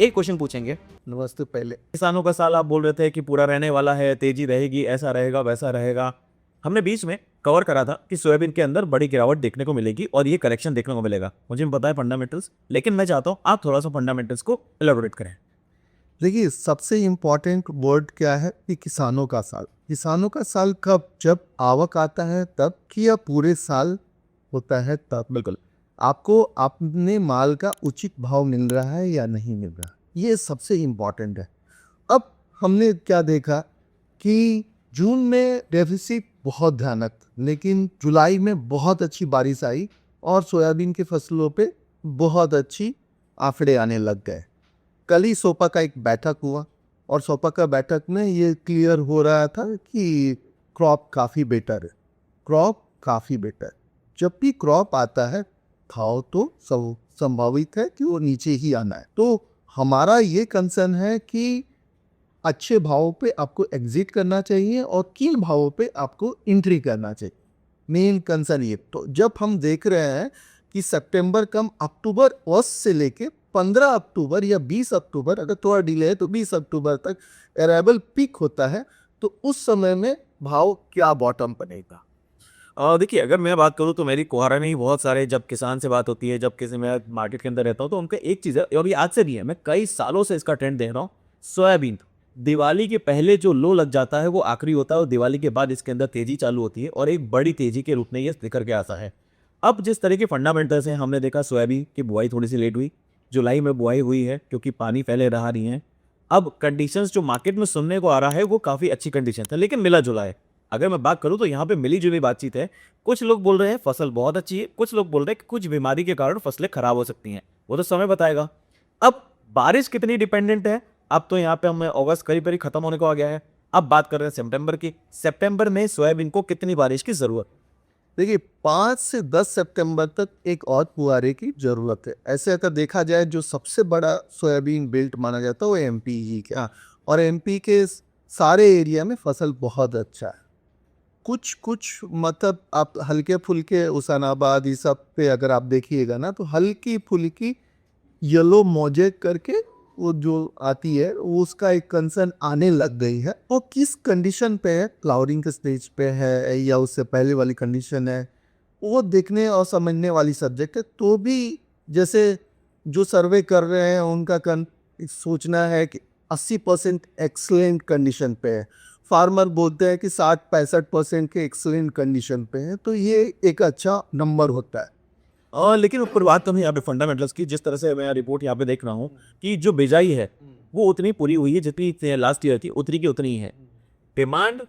एक क्वेश्चन पूछेंगे। नमस्ते। पहले किसानों का साल आप बोल रहे थे कि पूरा रहने वाला है, तेजी रहेगी, ऐसा रहेगा वैसा रहेगा। हमने बीच में कवर करा था कि सोयाबीन के अंदर बड़ी गिरावट देखने को मिलेगी और ये करेक्शन देखने को मिलेगा। मुझे पता है फंडामेंटल्स, लेकिन मैं चाहता हूं आप थोड़ा सा फंडामेंटल्स को एलाबोरेट करें। देखिए, सबसे इम्पोर्टेंट वर्ड क्या है कि किसानों का साल। किसानों का साल कब? जब आवक आता है तब, कि या पूरे साल होता है तब। बिल्कुल। आपको अपने माल का उचित भाव मिल रहा है या नहीं मिल रहा, ये सबसे इम्पोर्टेंट है। अब हमने क्या देखा कि जून में डेफिसिट बहुत भयानक, लेकिन जुलाई में बहुत अच्छी बारिश आई और सोयाबीन की फसलों पे बहुत अच्छी आंकड़े आने लग गए। कल ही सोपा का एक बैठक हुआ और सोपा का बैठक में ये क्लियर हो रहा था कि क्रॉप काफ़ी बेटर है। क्रॉप काफ़ी बेटर, जब भी क्रॉप आता है भाव तो संभावित है कि वो नीचे ही आना है। तो हमारा ये कंसर्न है कि अच्छे भावों पे आपको एग्जिट करना चाहिए और किन भावों पे आपको एंट्री करना चाहिए। मेन कंसर्न ये। तो जब हम देख रहे हैं कि सितंबर कम अक्टूबर 1 से लेके 15 अक्टूबर या 20 अक्टूबर, अगर थोड़ा डिले है तो 20 अक्टूबर तक अराइवल पीक होता है, तो उस समय में भाव क्या बॉटम बनेगा। देखिए, अगर मैं बात करूं तो मेरी कोहारा में ही बहुत सारे जब किसान से बात होती है, जब किसी मैं मार्केट के अंदर रहता हूं, तो उनका एक चीज़ है और ये आज से नहीं है, मैं कई सालों से इसका ट्रेंड देख रहा हूं। सोयाबीन दिवाली के पहले जो लो लग जाता है वो आखिरी होता है और दिवाली के बाद इसके अंदर तेजी चालू होती है और एक बड़ी तेजी के रूप में ये निकल के आता है। अब जिस तरह के फंडामेंटल्स हैं, हमने देखा सोयाबीन की बुआई थोड़ी सी लेट हुई, जुलाई में बुआई हुई है क्योंकि पानी पहले रहा नहीं है। अब कंडीशंस जो मार्केट में सुनने को आ रहा है वो काफ़ी अच्छी कंडीशन है, लेकिन मिला जुला है। अगर मैं बात करूं तो यहाँ पे मिली जुली बातचीत है। कुछ लोग बोल रहे हैं फसल बहुत अच्छी है, कुछ लोग बोल रहे हैं कि कुछ बीमारी के कारण फसलें खराब हो सकती हैं, वो तो समय बताएगा। अब बारिश कितनी डिपेंडेंट है, अब तो यहाँ पे हमें अगस्त करीब करीब खत्म होने को आ गया है। अब बात कर रहे हैं सितंबर की। सितंबर में सोयाबीन को कितनी बारिश की जरूरत? देखिए, 5 से 10 सितंबर तक एक और फुहारे की ज़रूरत है। ऐसे अगर देखा जाए, जो सबसे बड़ा सोयाबीन बेल्ट माना जाता है वो एमपी ही का, और एमपी के सारे एरिया में फसल बहुत अच्छा है। कुछ कुछ मतलब आप हल्के फुल्के हुसैनाबाद ये सब पे अगर आप देखिएगा ना, तो हल्की फुल्की येलो मोजेक करके वो जो आती है, वो उसका एक कंसर्न आने लग गई है। और किस कंडीशन पे है, फ्लावरिंग के स्टेज पे है या उससे पहले वाली कंडीशन है, वो देखने और समझने वाली सब्जेक्ट है। तो भी जैसे जो सर्वे कर रहे हैं उनका सोचना है कि 80% एक्सलेंट कंडीशन पे है। फार्मर बोलते हैं कि 60-65% के एक्सलेंट कंडीशन पे है, तो ये एक अच्छा नंबर होता है। लेकिन ऊपर बात तो नहीं यहाँ पे फंडामेंटल्स की, जिस तरह से मैं रिपोर्ट यहाँ पे देख रहा हूँ कि जो बिजाई है वो उतनी पूरी हुई है जितनी लास्ट ईयर थी, उतनी की उतनी ही है। डिमांड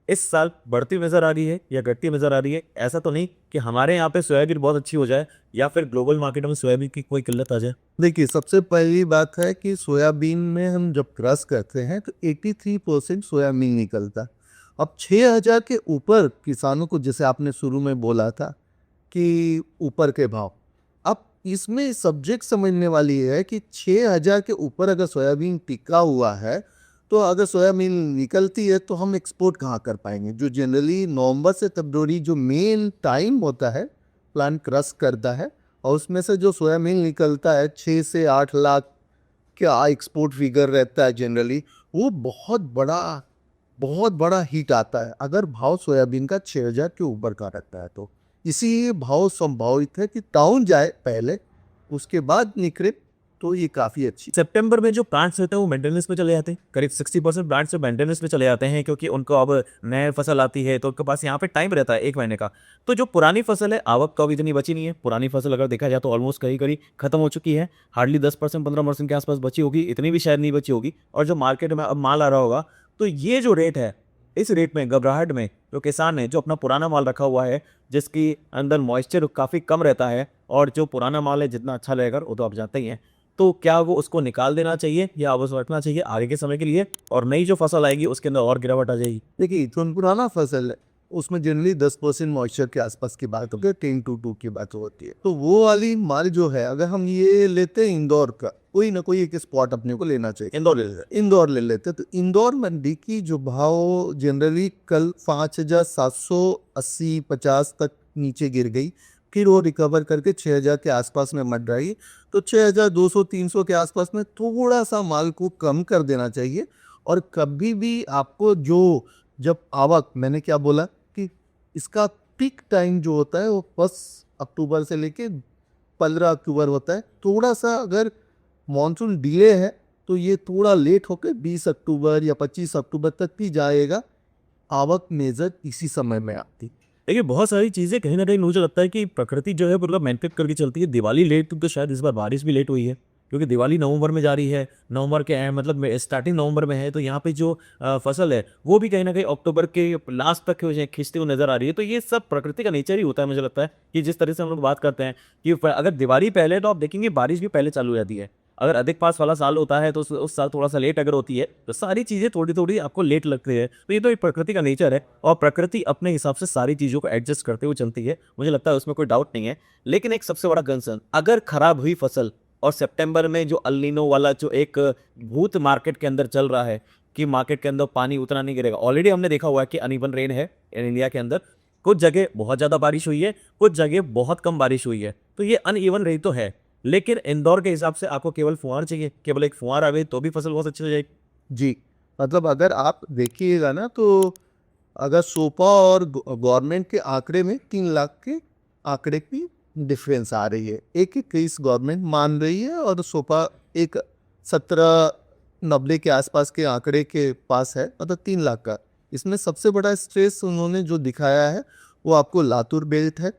इस साल बढ़ती नजर आ रही है या घटती नजर आ रही है? ऐसा तो नहीं कि हमारे यहाँ पे सोयाबीन बहुत अच्छी हो जाए या फिर ग्लोबल मार्केट में सोयाबीन की कोई किल्लत आ जाए। देखिए, सबसे पहली बात है कि सोयाबीन में हम जब क्रश करते हैं तो 83% सोयाबीन निकलता है। अब 6,000 के ऊपर किसानों को, जैसे आपने शुरू में बोला था कि ऊपर के भाव, अब इसमें सब्जेक्ट समझने वाली है कि 6,000 के ऊपर अगर सोयाबीन टिका हुआ है, तो अगर सोयाबीन निकलती है तो हम एक्सपोर्ट कहाँ कर पाएंगे। जो जनरली नवंबर से फरवरी जो मेन टाइम होता है, प्लांट क्रश करता है, और उसमें से जो सोयाबीन निकलता है 6 से 8 लाख का एक्सपोर्ट फिगर रहता है जनरली। वो बहुत बड़ा हिट आता है अगर भाव सोयाबीन का 6,000 के ऊपर का रहता है। तो इसीलिए भाव संभावित है कि डाउन जाए पहले, उसके बाद निकले, तो ये काफ़ी अच्छी। सितंबर में जो प्लांट्स रहते हैं वो मेंटेनेंस पे चले जाते हैं, करीब 60% प्लांट्स मेंटेनेंस पे चले जाते हैं क्योंकि उनको अब नए फसल आती है तो उनके पास यहाँ पे टाइम रहता है 1 महीने का। तो जो पुरानी फसल है, आवक तो अभी इतनी बची नहीं है। पुरानी फसल अगर देखा जाए तो ऑलमोस्ट कहीं कहीं खत्म हो चुकी है, हार्डली 10% 15% के आसपास बची होगी, इतनी भी शायद नहीं बची होगी। और जो मार्केट में अब माल आ रहा होगा, तो ये जो रेट है, इस रेट में घबराहट में जो किसान है, जो अपना पुराना माल रखा हुआ है, जिसकी अंदर मॉइस्चर काफ़ी कम रहता है, और जो पुराना माल है जितना अच्छा रहेगा वो तो आप जानते ही हैं, तो क्या वो उसको निकाल देना चाहिए या वो रखना चाहिए आगे के समय के लिए, और नई जो फसल आएगी उसके अंदर और गिरावट आ जाएगी? देखिए, जो पुराना फसल है उसमें जनरली 10% मॉइस्चर के आसपास की बात होती है, 10 to 2 की बात होती है। तो वो वाली माल जो है, अगर हम ये लेते हैं इंदौर का, कोई ना कोई एक स्पॉट अपने को लेना चाहिए। इंदौर ले लेते हैं, तो इंदौर मंडी की जो भाव जनरली कल 5,780-50 तक नीचे गिर गई। फिर वो रिकवर करके 6,000 के आसपास में मत जाइए। तो 6,200-300 के आसपास में थोड़ा सा माल को कम कर देना चाहिए। और कभी भी आपको जो जब आवक, मैंने क्या बोला कि इसका पीक टाइम जो होता है वो 1 अक्टूबर से लेके 15 अक्टूबर होता है। थोड़ा सा अगर मॉनसून डिले है तो ये थोड़ा लेट होकर 20 अक्टूबर या 25 अक्टूबर तक भी जाएगा। आवक मेजर इसी समय में आती। देखिए बहुत सारी चीज़ें कहीं ना कहीं मुझे लगता है कि प्रकृति जो है मतलब मेंटेन करके चलती है। दिवाली लेट तो शायद इस बार बारिश भी लेट हुई है, क्योंकि दिवाली नवंबर में जा रही है। नवंबर के मतलब स्टार्टिंग नवंबर में है, तो यहाँ पे जो फसल है वो भी कहीं ना कहीं अक्टूबर के लास्ट तक खींचती हुई नजर आ रही है। तो ये सब प्रकृति का नेचर ही होता है। मुझे लगता है कि जिस तरह से हम लोग बात करते हैं कि अगर दिवाली पहले, तो आप देखेंगे बारिश भी पहले चालू हो जाती है। अगर अधिक पास वाला साल होता है तो उस साल थोड़ा सा लेट अगर होती है, तो सारी चीज़ें थोड़ी थोड़ी आपको लेट लगती है। तो ये तो एक प्रकृति का नेचर है, और प्रकृति अपने हिसाब से सारी चीज़ों को एडजस्ट करते हुए चलती है। मुझे लगता है उसमें कोई डाउट नहीं है। लेकिन एक सबसे बड़ा कंसर्न, अगर खराब हुई फसल और सितंबर में जो अल नीनो वाला जो एक भूत मार्केट के अंदर चल रहा है कि मार्केट के अंदर पानी उतना नहीं गिरेगा। ऑलरेडी हमने देखा हुआ है कि अनइवन रेन है इंडिया के अंदर। कुछ जगह बहुत ज़्यादा बारिश हुई है, कुछ जगह बहुत कम बारिश हुई है। तो ये अनइवन रेन तो है, लेकिन इंदौर के हिसाब से आपको केवल फुहार चाहिए, केवल एक फुहार आवे तो भी फसल बहुत अच्छी हो जाएगी। जी, मतलब अगर आप देखिएगा ना, तो अगर सोपा और गवर्नमेंट के आंकड़े में 3 लाख के आंकड़े की डिफरेंस आ रही है। एक 21 गवर्नमेंट मान रही है और सोपा एक 17-90 के आसपास के आंकड़े के पास है, मतलब 3 लाख का। इसमें सबसे बड़ा स्ट्रेस उन्होंने जो दिखाया है वो आपको लातूर बेल्ट है।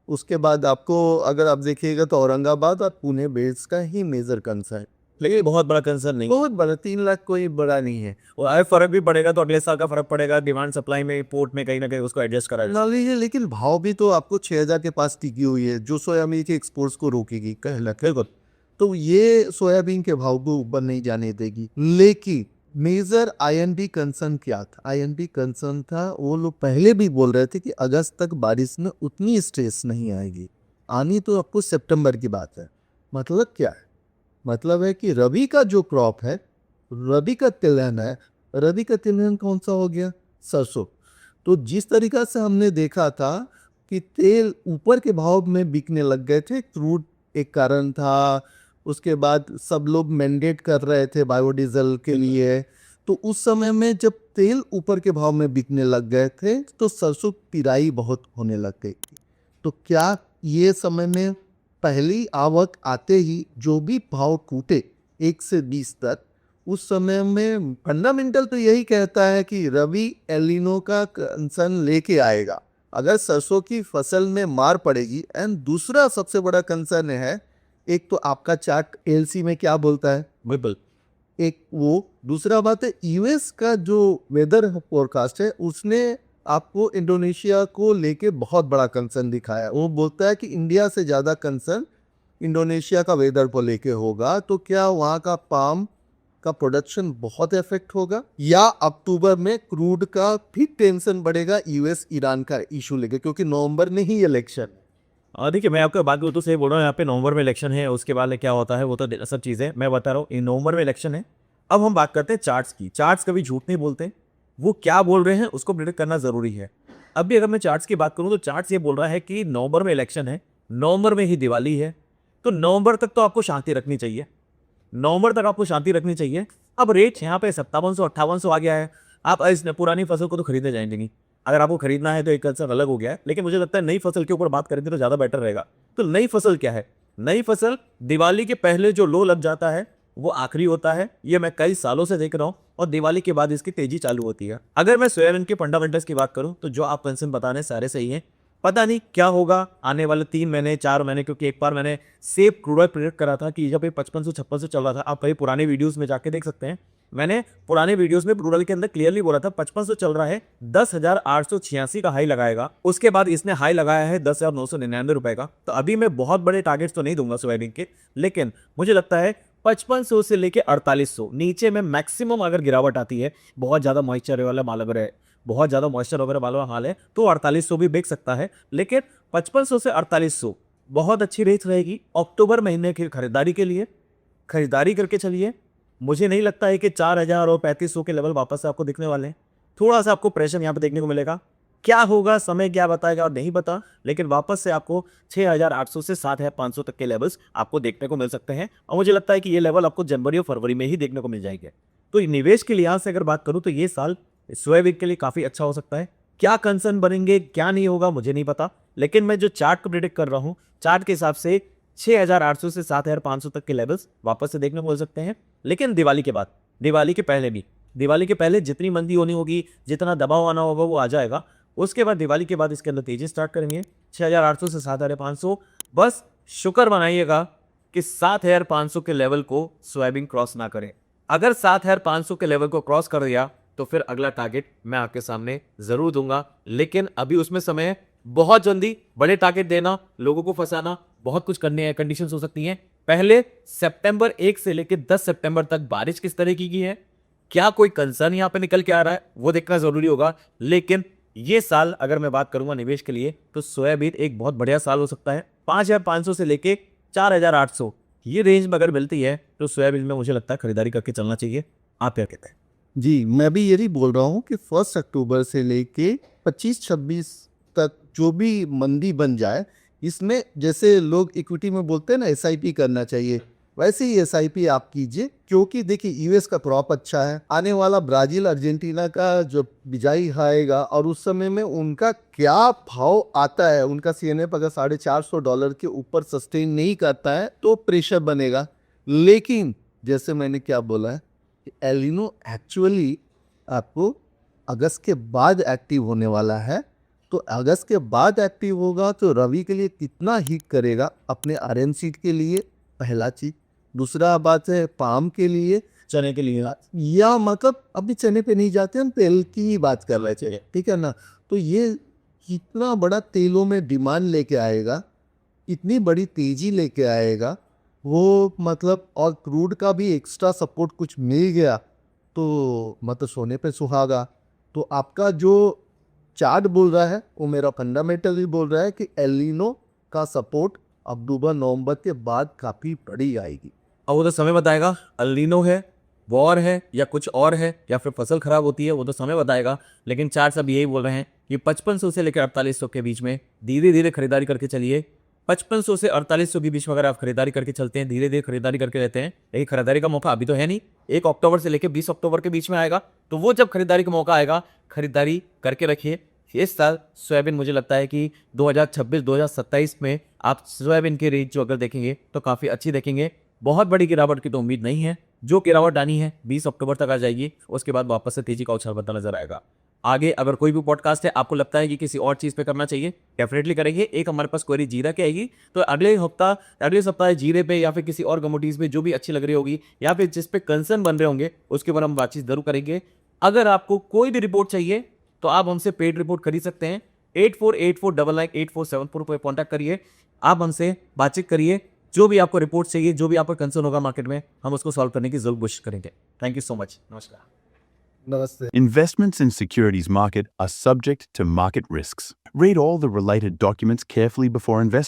उसके बाद आपको अगर आप देखिएगा तो औरंगाबाद और पुणे बेल्ट का ही मेजर कंसर्न। लेकिन बहुत बड़ा कंसर्न नहीं, बहुत बड़ा, 3 लाख कोई बड़ा नहीं है। और अगर फर्क भी पड़ेगा तो अगले साल का फर्क पड़ेगा डिमांड सप्लाई में, पोर्ट में कहीं ना कहीं उसको एडजस्ट करा ला लीजिए, लेकिन भाव भी तो आपको 6,000 के पास टिकी हुई है, जो सोयाबीन के एक्सपोर्ट्स को रोकेगी कह लगे। तो ये सोयाबीन के भाव को ऊपर नहीं जाने देगी। लेकिन मेजर आईएनबी कंसर्न क्या था? आईएनबी कंसर्न था, वो लोग पहले भी बोल रहे थे कि अगस्त तक बारिश में उतनी स्ट्रेस नहीं आएगी, आनी तो आपको सितंबर की बात है। मतलब क्या है? मतलब है कि रबी का जो क्रॉप है, रबी का तिलहन है। रबी का तिलहन कौन सा हो गया? सरसों। तो जिस तरीका से हमने देखा था कि तेल ऊपर के भाव में बिकने लग गए थे, क्रूड एक कारण था। उसके बाद सब लोग मैंडेट कर रहे थे बायोडीजल के लिए। तो उस समय में जब तेल ऊपर के भाव में बिकने लग गए थे तो सरसों पिराई बहुत होने लग गई थी। तो क्या ये समय में पहली आवक आते ही जो भी भाव टूटे 1 से 20 तक, उस समय में फंडामेंटल तो यही कहता है कि रबी एलिनो का कंसर्न लेके आएगा अगर सरसों की फसल में मार पड़ेगी। एंड दूसरा सबसे बड़ा कंसर्न है, एक तो आपका चार्ट एलसी में क्या बोलता है, बिल्कुल। एक वो, दूसरा बात है यूएस का जो वेदर फोरकास्ट है उसने आपको इंडोनेशिया को लेके बहुत बड़ा कंसर्न दिखाया। वो बोलता है कि इंडिया से ज़्यादा कंसर्न इंडोनेशिया का वेदर को लेके होगा। तो क्या वहाँ का पाम का प्रोडक्शन बहुत इफेक्ट होगा, या अक्टूबर में क्रूड का भी टेंशन बढ़ेगा यूएस ईरान का इशू लेके, क्योंकि नवंबर में ही इलेक्शन। देखिए मैं आपको बात तो सही बोल रहा हूँ। यहाँ पे नवंबर में इलेक्शन है, उसके बाद क्या होता है वो तो सब चीज़ें मैं बता रहा हूँ। इन नवंबर में इलेक्शन है। अब हम बात करते हैं चार्ट्स की। चार्ट्स कभी झूठ नहीं बोलते, वो क्या बोल रहे हैं उसको प्रिडिक्ट करना जरूरी है। अब भी अगर मैं चार्ट्स की बात करूँ तो चार्ट्स ये बोल रहा है कि नवंबर में इलेक्शन है, नवंबर में ही दिवाली है, तो नवंबर तक तो आपको शांति रखनी चाहिए। नवंबर तक आपको शांति रखनी चाहिए। अब रेट यहाँ पे 5700-5800 आ गया है। आप इस पुरानी फसल को तो खरीदने जाएंगे नहीं। अगर आपको खरीदना है तो एक कंसर्न अलग हो गया है, लेकिन मुझे लगता है नई फसल के ऊपर बात करेंगे तो ज़्यादा बेटर रहेगा। तो नई फसल क्या है? नई फसल दिवाली के पहले जो लो लग जाता है वो आखिरी होता है। ये मैं कई सालों से देख रहा हूँ, और दिवाली के बाद इसकी तेजी चालू होती है। अगर मैं सोयाबीन के फंडामेंटल्स की बात करूँ तो जो आप कंसर्न बताने सारे सही हैं। पता नहीं क्या होगा आने वाले 3 महीने 4 महीने, क्योंकि एक बार मैंने सेब क्रूड ऑयल प्रेडिक्ट करा था कि जब ये 5500-5600 चल रहा था। आप कहीं पुराने वीडियोस में जाके देख सकते हैं। मैंने पुराने वीडियोस में क्रूड ऑयल के अंदर क्लियरली बोला था 5500 चल रहा है, 10,886 का हाई लगाएगा। उसके बाद इसने हाई लगाया है 10,999 रुपए का। तो अभी मैं बहुत बड़े टारगेट्स तो नहीं दूंगा सोयाबीन के, लेकिन मुझे लगता है 5500 से लेके 4800 नीचे में मैक्सिमम अगर गिरावट आती है, बहुत ज़्यादा मॉइस्चर वाला माल अगर है, बहुत ज़्यादा मॉइस्चर वगैरह वाला हाल है, तो 4800 भी बिक सकता है। लेकिन 5500 से 4800 बहुत अच्छी रेंज रहेगी अक्टूबर महीने की खरीदारी के लिए। खरीदारी करके चलिए। मुझे नहीं लगता है कि 4000 और 3500 के लेवल वापस से आपको दिखने वाले हैं। थोड़ा सा आपको प्रेशर यहाँ पे देखने को मिलेगा। क्या होगा समय क्या बताएगा और नहीं बता, लेकिन वापस से आपको 6,800 से 7,500 तक के लेवल्स आपको देखने को मिल सकते हैं और मुझे लगता है कि ये लेवल आपको जनवरी और फरवरी में ही देखने को मिल जाएंगे। तो निवेश के लिहाज से अगर बात करूं तो ये साल सोयाबीन के लिए काफी अच्छा हो सकता है। क्या कंसर्न बनेंगे क्या नहीं होगा मुझे नहीं पता, लेकिन मैं जो चार्ट को प्रिडिक्ट कर रहा हूं, चार्ट के हिसाब से 6,800 से 7,500 तक के लेवल्स वापस से देखने को मिल सकते हैं। लेकिन दिवाली के बाद, दिवाली के पहले भी, दिवाली के पहले जितनी मंदी होनी होगी, जितना दबाव आना होगा वो आ जाएगा। उसके बाद दिवाली के बाद इसके अंदर तेजी स्टार्ट करेंगे 6,800 से 7,500। बस शुक्र मनाइएगा कि 7,500 के लेवल को सोयाबीन क्रॉस ना करे। अगर 7,500 के लेवल को क्रॉस कर दिया तो फिर अगला टारगेट मैं आपके सामने जरूर दूंगा, लेकिन अभी उसमें समय है। बहुत जल्दी बड़े टारगेट देना, लोगों को फंसाना, बहुत कुछ करने हैं, कंडीशंस हो सकती हैं। पहले सितंबर 1 से लेकर 10 सितंबर तक बारिश किस तरह की है, क्या कोई कंसर्न यहां पे निकल के आ रहा है, वो देखना जरूरी होगा। लेकिन ये साल अगर मैं बात करूंगा निवेश के लिए तो सोयाबीन एक बहुत बढ़िया साल हो सकता है। 5,500 से लेके 4,800 ये रेंज में अगर मिलती है तो सोयाबीन में मुझे लगता है खरीदारी करके चलना चाहिए। आप क्या कहते हैं? जी, मैं भी यही बोल रहा हूँ कि 1 अक्टूबर से लेके 25-26 तक जो भी मंदी बन जाए, इसमें जैसे लोग इक्विटी में बोलते हैं ना एसआईपी करना चाहिए, वैसे ही एसआईपी आप कीजिए। क्योंकि देखिए यूएस का क्रॉप अच्छा है, आने वाला ब्राज़ील अर्जेंटीना का जो बिजाई आएगा और उस समय में उनका क्या भाव आता है, उनका सीएनएफ अगर $450 के ऊपर सस्टेन नहीं करता है तो प्रेशर बनेगा। लेकिन जैसे मैंने क्या बोला है, एलिनो एक्चुअली आपको अगस्त के बाद एक्टिव होने वाला है। तो अगस्त के बाद एक्टिव होगा तो रवि के लिए कितना हिट करेगा अपने आरएनसी के लिए, पहला चीज। दूसरा बात है पाम के लिए, चने के लिए या मतलब अभी चने पे नहीं जाते, हम तेल की ही बात कर रहे थे, ठीक है ना। तो ये कितना बड़ा तेलों में डिमांड लेके आएगा, इतनी बड़ी तेजी लेके आएगा वो, मतलब और क्रूड का भी एक्स्ट्रा सपोर्ट कुछ मिल गया तो मतलब सोने पे सुहागा। तो आपका जो चार्ट बोल रहा है वो मेरा फंडामेंटल भी बोल रहा है कि एलिनो का सपोर्ट अक्टूबर नवंबर के बाद काफ़ी बड़ी आएगी। और वो तो समय बताएगा, अल नीनो है, वॉर है या कुछ और है या फिर फसल खराब होती है, वो तो समय बताएगा। लेकिन चार्ट सब यही बोल रहे हैं कि 5,500 से लेकर 4,800 के बीच में धीरे धीरे खरीदारी करके चलिए। 5,500 से 4,800 के बीच में अगर आप खरीदारी करके चलते हैं, धीरे धीरे खरीदारी करके रहते हैं, लेकिन खरीदारी का मौका अभी तो है नहीं। 1 अक्टूबर से लेकर 20 अक्टूबर के बीच में आएगा, तो वो जब खरीदारी का मौका आएगा खरीदारी करके रखिए। इस साल सोयाबीन मुझे लगता है कि 2026-2027 में आप सोयाबीन की रेंज जो अगर देखेंगे तो काफ़ी अच्छी देखेंगे। बहुत बड़ी गिरावट की तो उम्मीद नहीं है, जो गिरावट आनी है 20 अक्टूबर तक आ जाएगी, उसके बाद वापस से तेजी का उछाल बनता नजर आएगा। आगे अगर कोई भी पॉडकास्ट है आपको लगता है कि किसी और चीज़ पे करना चाहिए, डेफिनेटली करेंगे। एक हमारे पास क्वेरी जीरा की आएगी, तो अगले सप्ताह जीरे पे या फिर किसी और कमोडिटीज पे जो भी अच्छी लग रही होगी या फिर जिस पे कंसर्न बन रहे होंगे उसके ऊपर हम बातचीत जरूर करेंगे। अगर आपको कोई भी रिपोर्ट चाहिए तो आप हमसे पेड रिपोर्ट खरीद सकते हैं। 8484998474 पर कॉन्टैक्ट करिए, आप हमसे बातचीत करिए। जो भी आपको रिपोर्ट चाहिए, जो भी आपका कंसर्न होगा मार्केट में, हम उसको सॉल्व करने की जरूर कोशिश करेंगे। Thank you so much. नमस्कार। नमस्ते। Investments in securities market are subject to market risks. Read all the related documents carefully before investing.